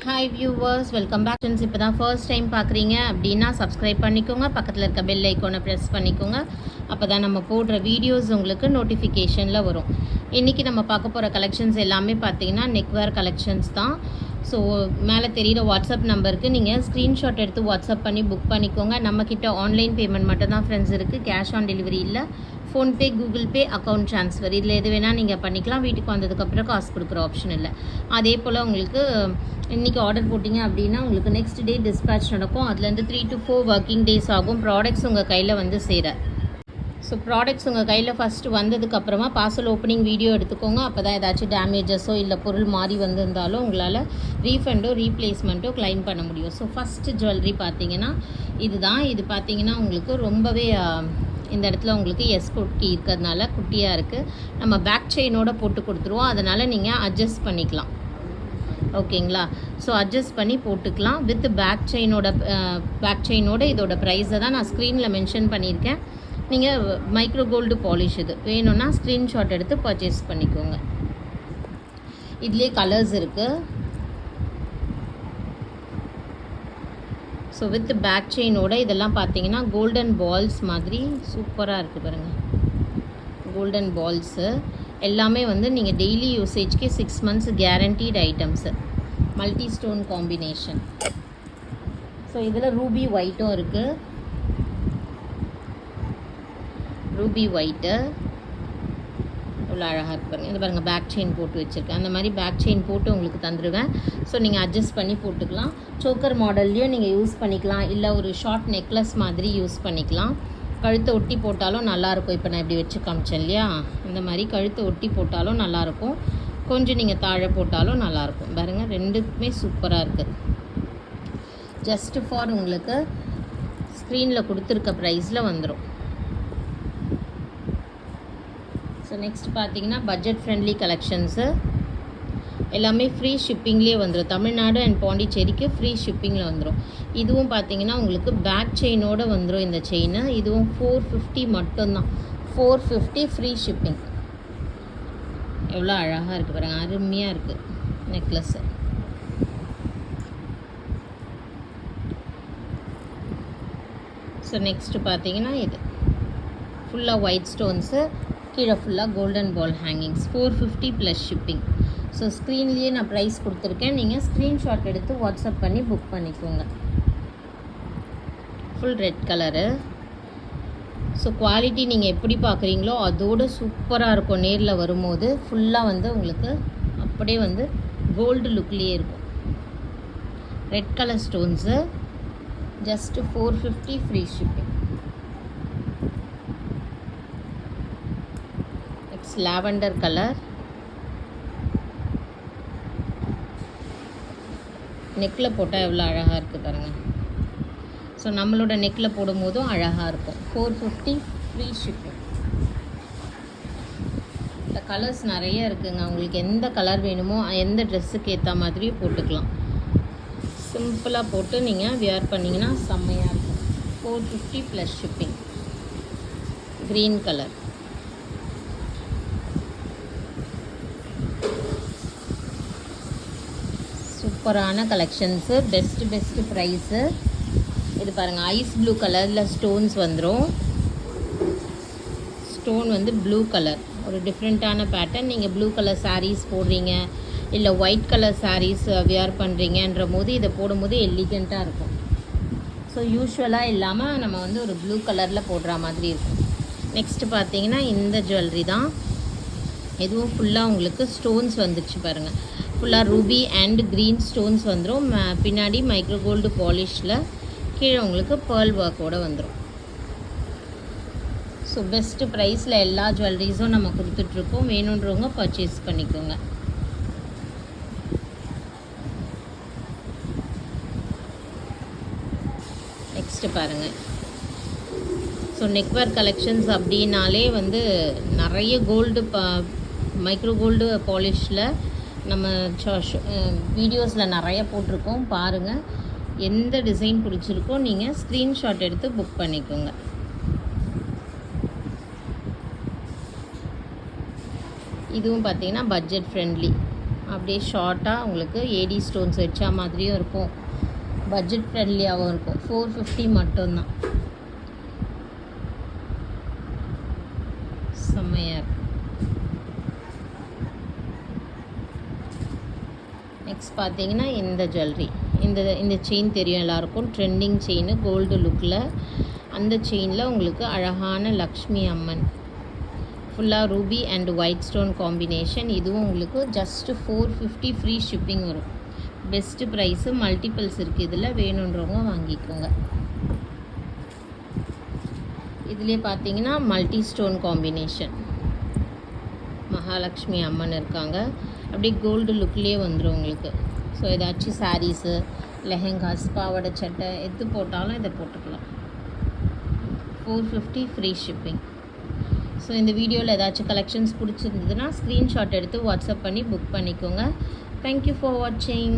Hi viewers, welcome back. இப்போ தான் first time பார்க்குறீங்க அப்படின்னா சப்ஸ்கிரைப் பண்ணிக்கோங்க. பக்கத்தில் இருக்க பெல் ஐக்கானை ப்ரெஸ் பண்ணிக்கோங்க. அப்போ தான் நம்ம போடுற வீடியோஸ் உங்களுக்கு நோட்டிஃபிகேஷனில் வரும். இன்றைக்கி நம்ம பார்க்க போகிற கலெக்ஷன்ஸ் எல்லாமே பார்த்தீங்கன்னா நெக்வேர் கலெக்ஷன்ஸ் தான். ஸோ மேலே தெரிகிற வாட்ஸ்அப் நம்பருக்கு நீங்கள் ஸ்க்ரீன்ஷாட் எடுத்து வாட்ஸ்அப் பண்ணி புக் பண்ணிக்கோங்க. நம்மக்கிட்ட ஆன்லைன் பேமெண்ட் மட்டும் தான் ஃப்ரெண்ட்ஸ் இருக்குது. கேஷ் ஆன் டெலிவரி இல்லை. PhonePe, Google Pay, account transfer இதில் எது வேணால் நீங்கள் பண்ணிக்கலாம். வீட்டுக்கு வந்ததுக்கப்புறம் காசு கொடுக்குற ஆப்ஷன் இல்லை. அதே போல் உங்களுக்கு இன்றைக்கி ஆர்டர் போட்டிங்க அப்படின்னா உங்களுக்கு நெக்ஸ்ட் டே டிஸ்பேட்ச் நடக்கும். அதுலேருந்து 3 to 4 ஒர்க்கிங் டேஸ் ஆகும் ப்ராடக்ட்ஸ் உங்கள் கையில் வந்து சேர. ஸோ ப்ராடக்ட்ஸ் உங்கள் கையில் ஃபஸ்ட்டு வந்ததுக்கப்புறமா பார்சல் ஓப்பனிங் வீடியோ எடுத்துக்கோங்க. அப்போ தான் ஏதாச்சும் டேமேஜஸோ இல்லை பொருள் மாறி வந்திருந்தாலும் உங்களால் ரீஃபண்டோ ரீப்ளேஸ்மெண்ட்டோ க்ளைம் பண்ண முடியும். ஸோ ஃபஸ்ட்டு ஜுவல்லரி பார்த்தீங்கன்னா இதுதான். இது பார்த்தீங்கன்னா உங்களுக்கு ரொம்பவே இந்த இடத்துல உங்களுக்கு குட்டி இருக்கிறதுனால குட்டியாக இருக்குது. நம்ம பேக் செயினோட போட்டு கொடுத்துருவோம். அதனால் நீங்கள் அட்ஜஸ்ட் பண்ணிக்கலாம். ஓகேங்களா? ஸோ அட்ஜஸ்ட் பண்ணி போட்டுக்கலாம். வித் பேக் செயினோட இதோட ப்ரைஸை தான் நான் ஸ்க்ரீனில் மென்ஷன் பண்ணியிருக்கேன். நீங்கள் மைக்ரோ கோல்டு பாலிஷ் இது வேணும்னா ஸ்க்ரீன்ஷாட் எடுத்து பர்ச்சேஸ் பண்ணிக்கோங்க. இதுலேயே கலர்ஸ் இருக்குது. ஸோ வித் பேக் செயினோட இதெல்லாம் பார்த்தீங்கன்னா கோல்டன் பால்ஸ் மாதிரி சூப்பராக இருக்குது பாருங்கள். கோல்டன் பால்ஸு எல்லாமே வந்து நீங்கள் டெய்லி யூசேஜ்க்கு 6 months guaranteed items. Multi stone combination. So இதில் ரூபி ஒயிட்டும் இருக்குது. ரூபி ஒயிட்டு இவ்வளோ அழகாக இருக்கு பாருங்கள். இது பாருங்கள், பேக் செயின் போட்டு வச்சுருக்கேன். அந்த மாதிரி பேக் செயின் போட்டு உங்களுக்கு தந்துடுவேன். ஸோ நீங்கள் அட்ஜஸ்ட் பண்ணி போட்டுக்கலாம். சோக்கர் மாடல்லையும் நீங்கள் யூஸ் பண்ணிக்கலாம், இல்லை ஒரு ஷார்ட் நெக்லஸ் மாதிரி யூஸ் பண்ணிக்கலாம். கழுத்தை ஒட்டி போட்டாலும் நல்லாயிருக்கும். இப்போ நான் இப்படி வச்சு காமிச்சேன் இல்லையா, இந்த மாதிரி கழுத்தை ஒட்டி போட்டாலும் நல்லாயிருக்கும். கொஞ்சம் நீங்கள் தாழ போட்டாலும் நல்லாயிருக்கும். பாருங்கள், ரெண்டுக்குமே சூப்பராக இருக்குது. ஜஸ்ட் ஃபார் உங்களுக்கு ஸ்க்ரீனில் கொடுத்துருக்க ப்ரைஸில் வந்துடும். ஸோ நெக்ஸ்ட் பார்த்தீங்கன்னா பட்ஜெட் ஃப்ரெண்ட்லி கலெக்ஷன்ஸு எல்லாமே ஃப்ரீ ஷிப்பிங்லேயே வந்துடும். தமிழ்நாடு அண்ட் பாண்டிச்சேரிக்கு ஃப்ரீ ஷிப்பிங்கில் வந்துடும். இதுவும் பார்த்தீங்கன்னா உங்களுக்கு பேக் செயினோடு வந்துடும். இந்த செயின் இதுவும் 450 மட்டும்தான். 450 ஃப்ரீ ஷிப்பிங். எவ்வளோ அழகாக இருக்குது பாருங்கள், அருமையாக இருக்குது நெக்லஸ்ஸு. ஸோ நெக்ஸ்ட்டு பார்த்தீங்கன்னா இது ஃபுல்லாக ஒயிட் ஸ்டோன்ஸு, கீழே ஃபுல்லாக golden ball hangings. 450 plus shipping. So ஸ்க்ரீன்லேயே நான் ப்ரைஸ் கொடுத்துருக்கேன். நீங்கள் ஸ்க்ரீன்ஷாட் எடுத்து வாட்ஸ்அப் பண்ணி புக் பண்ணிக்கோங்க. Full red colour. So quality நீங்கள் எப்படி பார்க்குறீங்களோ அதோடு சூப்பராக இருக்கும். நேரில் வரும்போது ஃபுல்லாக வந்து உங்களுக்கு அப்படியே வந்து கோல்டு லுக்லேயே இருக்கும். Red colour stones. Just 450 free shipping. Lavender colour. நெக்கில் போட்டால் எவ்வளோ அழகாக இருக்குது பாருங்கள். ஸோ நம்மளோட நெக்கில் போடும்போதும் அழகாக இருக்கும். 450 ஃப்ரீ ஷிப்பிங். இந்த கலர்ஸ் நிறைய இருக்குங்க. உங்களுக்கு எந்த கலர் வேணுமோ எந்த ட்ரெஸ்ஸுக்கு ஏற்ற மாதிரியும் போட்டுக்கலாம். சிம்பிளாக போட்டு நீங்கள் வியர் பண்ணிங்கன்னா செம்மையாக இருக்கும். 450 ப்ளஸ் ஷிப்பிங். Green colour. சூப்பரான கலெக்ஷன்ஸு. Best price. இது பாருங்கள், ஐஸ் ப்ளூ கலரில் ஸ்டோன்ஸ் வந்துடும். ஸ்டோன் வந்து ப்ளூ கலர், ஒரு டிஃப்ரெண்ட்டான பேட்டர்ன். நீங்கள் ப்ளூ கலர் சாரீஸ் போடுறீங்க, இல்லை ஒயிட் கலர் சாரீஸ் வியர் பண்ணுறீங்கன்ற போது இதை போடும்போது எலிகண்ட்டாக இருக்கும். ஸோ யூஸ்வலாக இல்லாமல் நம்ம வந்து ஒரு ப்ளூ கலரில் போடுற மாதிரி இருக்கும். நெக்ஸ்ட்டு பார்த்தீங்கன்னா இந்த ஜுவல்லரி தான். இதுவும் ஃபுல்லாக உங்களுக்கு ஸ்டோன்ஸ் வந்துடுச்சு பாருங்கள். ஃபுல்லாக ரூபி அண்ட் க்ரீன் ஸ்டோன்ஸ் வந்துடும். பின்னாடி மைக்ரோ கோல்டு பாலிஷில், கீழே உங்களுக்கு பேர்ல் ஒர்க்கோடு வந்துடும். ஸோ பெஸ்ட்டு ப்ரைஸில் எல்லா ஜுவல்லரிஸும் நம்ம கொடுத்துட்ருக்கோம். வேணுன்றவங்க பர்ச்சேஸ் பண்ணிக்கோங்க. நெக்ஸ்ட்டு பாருங்கள். ஸோ நெக்வேர் கலெக்ஷன்ஸ் அப்படின்னாலே வந்து நிறைய கோல்டு மைக்ரோ கோல்டு பாலிஷில் நம்ம வீடியோஸில் நிறைய போட்டிருக்கோம். பாருங்கள், எந்த டிசைன் பிடிச்சிருக்கோ நீங்கள் ஸ்க்ரீன்ஷாட் எடுத்து புக் பண்ணிக்கோங்க. இதுவும் பார்த்தீங்கன்னா பட்ஜெட் ஃப்ரெண்ட்லி அப்படியே ஷார்ட்டாக உங்களுக்கு ஏடி ஸ்டோன்ஸ் வச்சா மாதிரியும் இருக்கும், பட்ஜெட் ஃப்ரெண்ட்லியாகவும் இருக்கும். 450 மட்டும்தான். செம்மையாக இருக்கும். நெக்ஸ்ட் பார்த்தீங்கன்னா இந்த ஜுவல்லரி, இந்த செயின் தெரியும் எல்லாருக்கும், ட்ரெண்டிங் செயின், கோல்டு லுக்கில். அந்த செயினில் உங்களுக்கு அழகான லக்ஷ்மி அம்மன், ஃபுல்லாக Ruby and white stone combination. இதுவும் உங்களுக்கு ஜஸ்ட்டு 450 ஃப்ரீ ஷிப்பிங் வரும். பெஸ்ட்டு ப்ரைஸு, மல்டிபிள்ஸ் இருக்குது இதில், வேணுன்றவங்க வாங்கிக்கோங்க. இதிலே பார்த்தீங்கன்னா மல்டி ஸ்டோன் காம்பினேஷன், மகாலட்சுமி அம்மன் இருக்காங்க. அப்படியே கோல்டு லுக்லேயே வந்துடும் உங்களுக்கு. ஸோ ஏதாச்சும் சாரீஸு, லெஹெங்காஸ், பாவாடை சட்டை எது போட்டாலும் இதை போட்டுக்கலாம். 450 ஃப்ரீ ஷிப்பிங். ஸோ இந்த வீடியோவில் ஏதாச்சும் கலெக்ஷன்ஸ் பிடிச்சிருந்ததுன்னா ஸ்க்ரீன்ஷாட் எடுத்து வாட்ஸ்அப் பண்ணி புக் பண்ணிக்கோங்க. தேங்க்யூ ஃபார் வாட்சிங்.